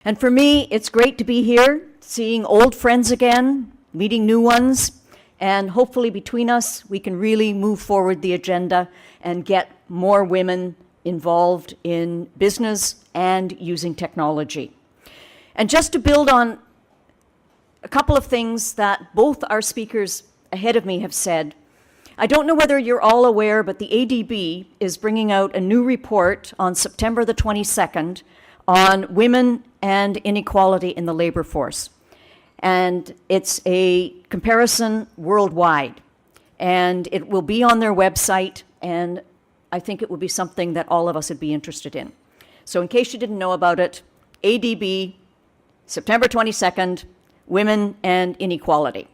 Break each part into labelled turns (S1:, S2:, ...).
S1: And for me, it's great to be here, seeing old friends again, meeting new ones, and hopefully between us, we can really move forward the agenda and get more women involved in business and using technology. And just to build on a couple of things that both our speakers ahead of me have said, I don't know whether you're all aware, but the ADB is bringing out a new report on September the 22nd on women and inequality in the labor force. And it's a comparison worldwide. And it will be on their website, and I think it will be something that all of us would be interested in. So in case you didn't know about it, ADB, September 22nd, Women and Inequality.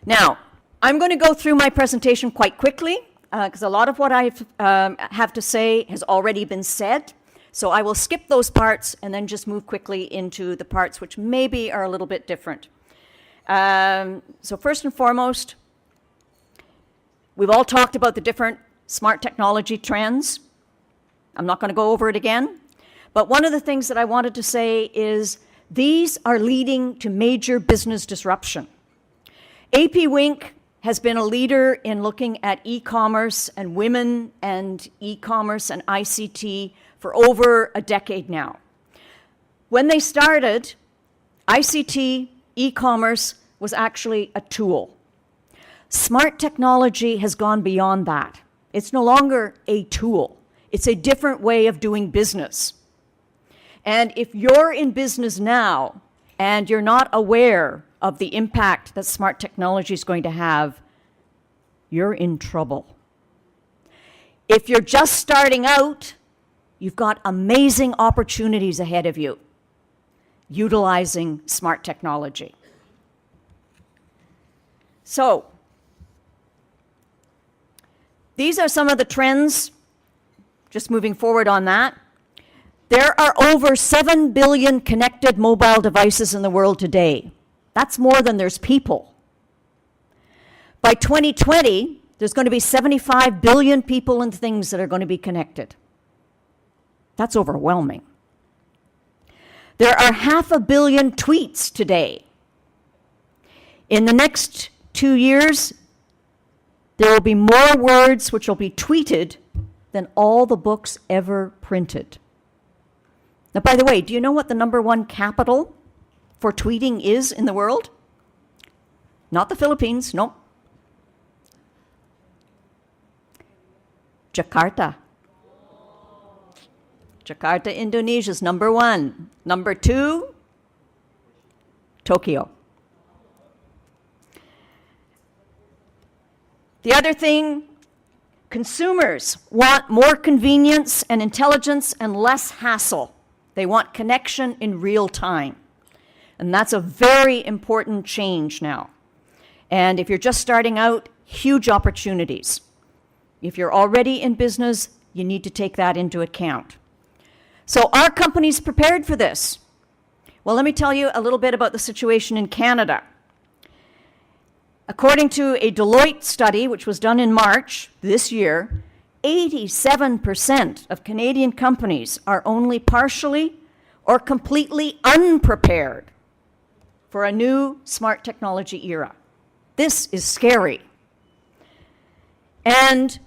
S1: Now, I'm going to go through my presentation quite quickly, because a lot of what I have to say has already been said. So I will skip those parts and then just move quickly into the parts which maybe are a little bit different. So first and foremost, we've all talked about the different smart technology trends. I'm not going to go over it again. But one of the things that I wanted to say is these are leading to major business disruption. AP Wink has been a leader in looking at e-commerce and women and e-commerce and ICT for over a decade now. When they started, ICT, e-commerce was actually a tool. Smart technology has gone beyond that. It's no longer a tool. It's a different way of doing business. And if you're in business now and you're not aware of the impact that smart technology is going to have, you're in trouble. If you're just starting out, you've got amazing opportunities ahead of you utilizing smart technology. So, these are some of the trends, just moving forward on that. There are over 7 billion connected mobile devices in the world today. That's more than there's people. By 2020, there's going to be 75 billion people and things that are going to be connected. That's overwhelming. There are 500 million tweets today. In the next 2 years, there will be more words which will be tweeted than all the books ever printed. Now, by the way, do you know what the #1 capital for tweeting is in the world? Not the Philippines, no. Jakarta. Jakarta, Indonesia is #1. #2, Tokyo. The other thing, consumers want more convenience and intelligence and less hassle. They want connection in real time. And that's a very important change now. And if you're just starting out, huge opportunities. If you're already in business, you need to take that into account. So are companies prepared for this? Well, let me tell you a little bit about the situation in Canada. According to a Deloitte study, which was done in March this year, 87% of Canadian companies are only partially or completely unprepared for a new smart technology era. This is scary. And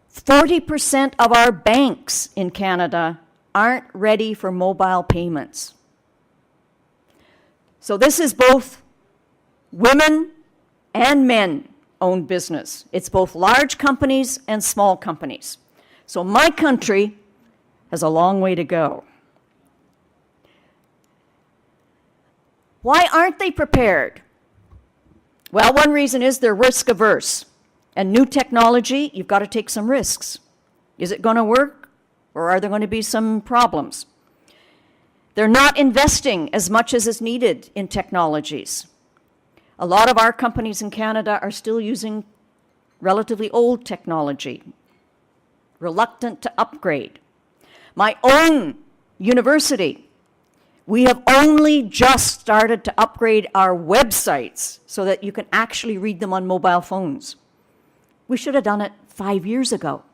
S1: 40% of our banks in Canada aren't ready for mobile payments. So this is both women and men-owned business. It's both large companies and small companies. So my country has a long way to go. Why aren't they prepared? Well, one reason is they're risk averse. And new technology, you've got to take some risks. Is it going to work, or are there going to be some problems? They're not investing as much as is needed in technologies. A lot of our companies in Canada are still using relatively old technology, reluctant to upgrade. My own university, we have only just started to upgrade our websites so that you can actually read them on mobile phones. We should have done it 5 years ago.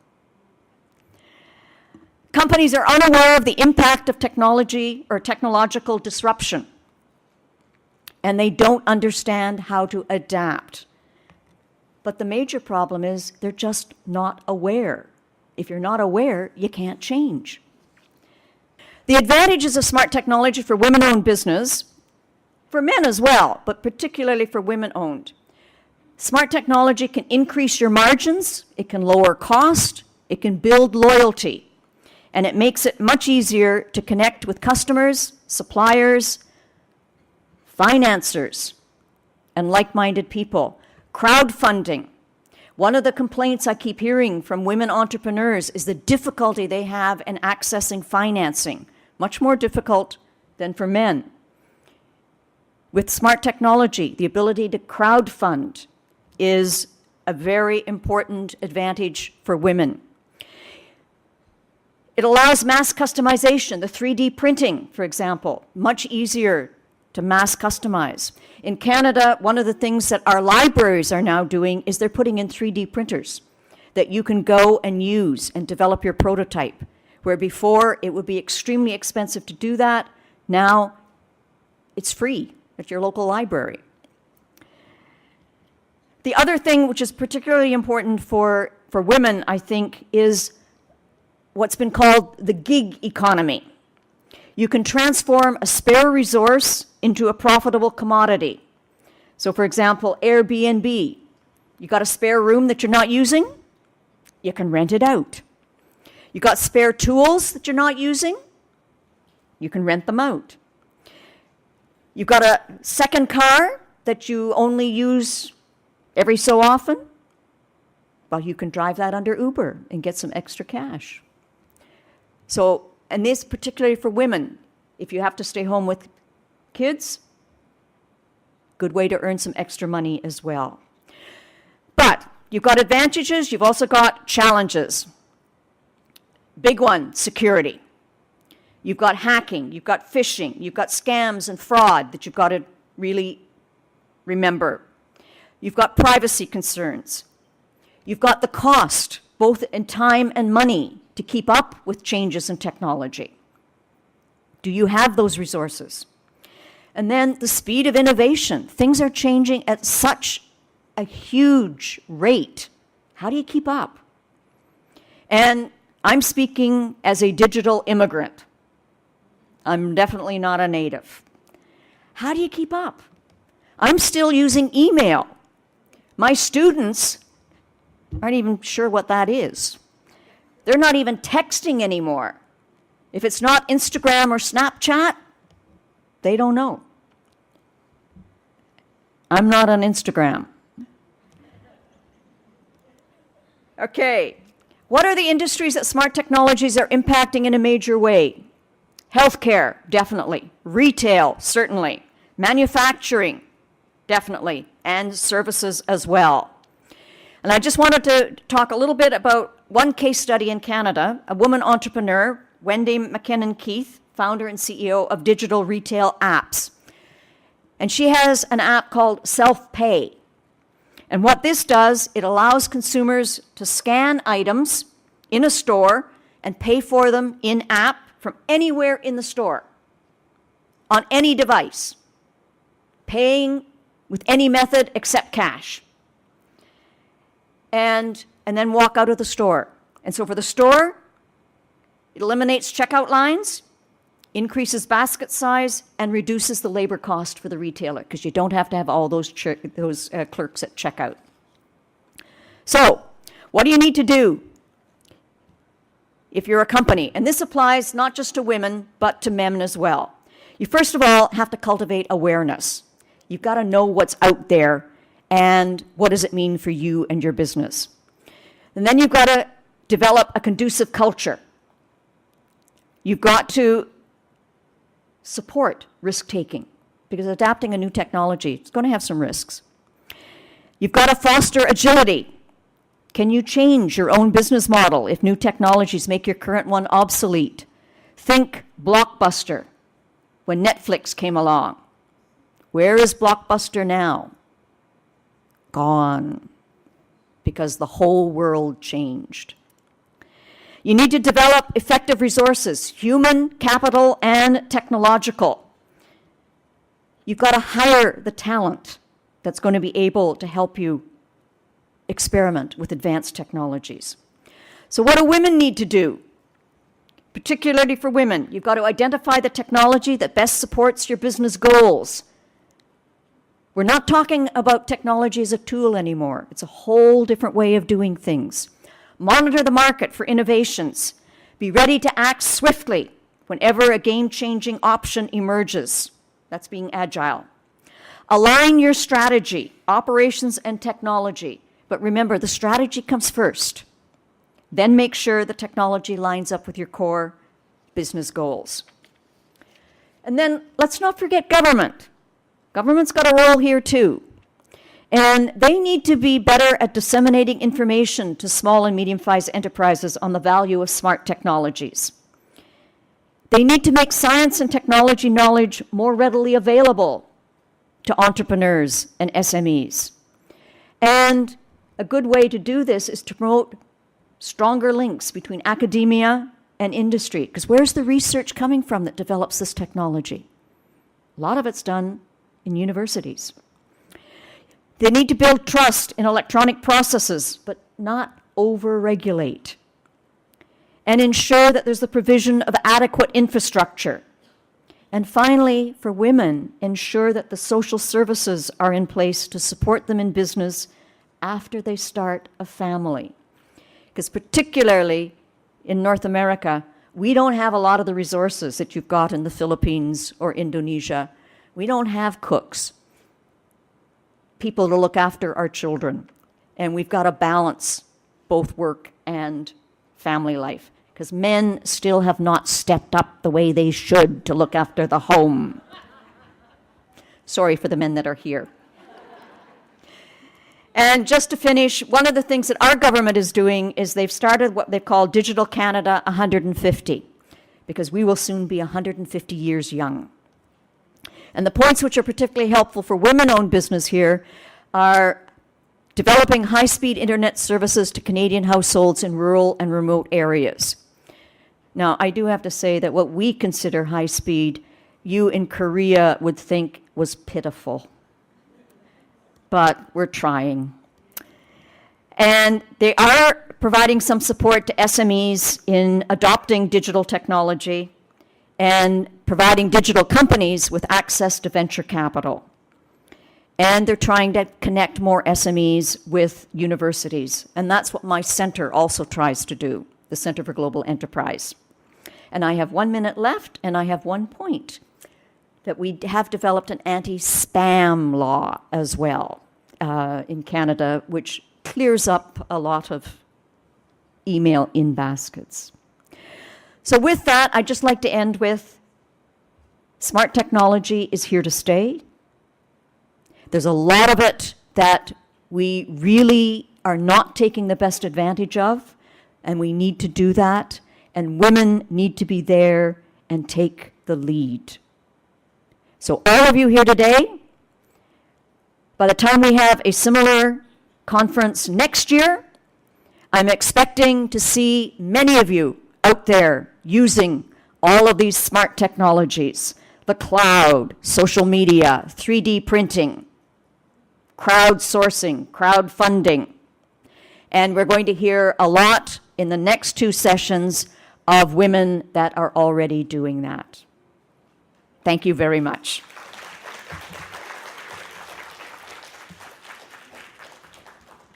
S1: Companies are unaware of the impact of technology or technological disruption, and they don't understand how to adapt. But the major problem is they're just not aware. If you're not aware, you can't change. The advantages of smart technology for women-owned business, for men as well, but particularly for women-owned. Smart technology can increase your margins, it can lower cost, it can build loyalty, and it makes it much easier to connect with customers, suppliers, financiers, and like-minded people. Crowdfunding. One of the complaints I keep hearing from women entrepreneurs is the difficulty they have in accessing financing, much more difficult than for men. With smart technology, the ability to crowdfund is a very important advantage for women. It allows mass customization, the 3D printing, for example, much easier to mass customize. In Canada, one of the things that our libraries are now doing is they're putting in 3D printers that you can go and use and develop your prototype, where before it would be extremely expensive to do that. Now it's free at your local library. The other thing which is particularly important for women, I think, is what's been called the gig economy. You can transform a spare resource into a profitable commodity. So for example, Airbnb. You got a spare room that you're not using? You can rent it out. You got spare tools that you're not using? You can rent them out. You've got a second car that you only use every so often? Well, you can drive that under Uber and get some extra cash. So, and this particularly for women, if you have to stay home with kids, good way to earn some extra money as well. But you've got advantages, you've also got challenges. Big one, security. You've got hacking, you've got phishing, you've got scams and fraud that you've got to really remember. You've got privacy concerns. You've got the cost, both in time and money, to keep up with changes in technology. Do you have those resources? And then the speed of innovation. Things are changing at such a huge rate. How do you keep up? And I'm speaking as a digital immigrant. I'm definitely not a native. How do you keep up? I'm still using email. My students aren't even sure what that is. They're not even texting anymore. If it's not Instagram or Snapchat, they don't know. I'm not on Instagram. Okay, what are the industries that smart technologies are impacting in a major way? Healthcare, definitely. Retail, certainly. Manufacturing, definitely. And services as well. And I just wanted to talk a little bit about one case study in Canada, a woman entrepreneur, Wendy McKinnon Keith, founder and CEO of Digital Retail Apps. And she has an app called Self-Pay. And what this does, it allows consumers to scan items in a store and pay for them in-app from anywhere in the store, on any device, paying with any method except cash. And then walk out of the store. And so for the store, it eliminates checkout lines, increases basket size, and reduces the labor cost for the retailer because you don't have to have all those clerks at checkout. So, what do you need to do if you're a company? And this applies not just to women, but to men as well. You first of all have to cultivate awareness. You've got to know what's out there and what does it mean for you and your business. And then you've got to develop a conducive culture. You've got to support risk-taking because adapting a new technology is going to have some risks. You've got to foster agility. Can you change your own business model if new technologies make your current one obsolete? Think Blockbuster when Netflix came along. Where is Blockbuster now? Gone, because the whole world changed. You need to develop effective resources, human, capital, and technological. You've got to hire the talent that's going to be able to help you experiment with advanced technologies. So what do women need to do? Particularly for women, you've got to identify the technology that best supports your business goals. We're not talking about technology as a tool anymore. It's a whole different way of doing things. Monitor the market for innovations. Be ready to act swiftly whenever a game-changing option emerges. That's being agile. Align your strategy, operations and technology. But remember, the strategy comes first. Then make sure the technology lines up with your core business goals. And then let's not forget government. Government's got a role here too. And they need to be better at disseminating information to small and medium-sized enterprises on the value of smart technologies. They need to make science and technology knowledge more readily available to entrepreneurs and SMEs. And a good way to do this is to promote stronger links between academia and industry. Because where's the research coming from that develops this technology? A lot of it's done in universities. They need to build trust in electronic processes, but not over-regulate. And ensure that there's the provision of adequate infrastructure. And finally, for women, ensure that the social services are in place to support them in business after they start a family. Because particularly in North America, we don't have a lot of the resources that you've got in the Philippines or Indonesia. We don't have cooks, people to look after our children. And we've got to balance both work and family life, because men still have not stepped up the way they should to look after the home. Sorry for the men that are here. And just to finish, one of the things that our government is doing is they've started what they call Digital Canada 150, because we will soon be 150 years young. And the points which are particularly helpful for women-owned business here are developing high-speed internet services to Canadian households in rural and remote areas. Now, I do have to say that what we consider high-speed, you in Korea would think was pitiful. But we're trying. And they are providing some support to SMEs in adopting digital technology and providing digital companies with access to venture capital. And they're trying to connect more SMEs with universities. And that's what my center also tries to do, the Center for Global Enterprise. And I have 1 minute left, and I have one point, that we have developed an anti-spam law as well in Canada, which clears up a lot of email in baskets. So with that, I'd just like to end with, smart technology is here to stay. There's a lot of it that we really are not taking the best advantage of, and we need to do that, and women need to be there and take the lead. So all of you here today, by the time we have a similar conference next year, I'm expecting to see many of you out there using all of these smart technologies, the cloud, social media, 3D printing, crowdsourcing, crowdfunding. And we're going to hear a lot in the next 2 sessions of women that are already doing that. Thank you very much.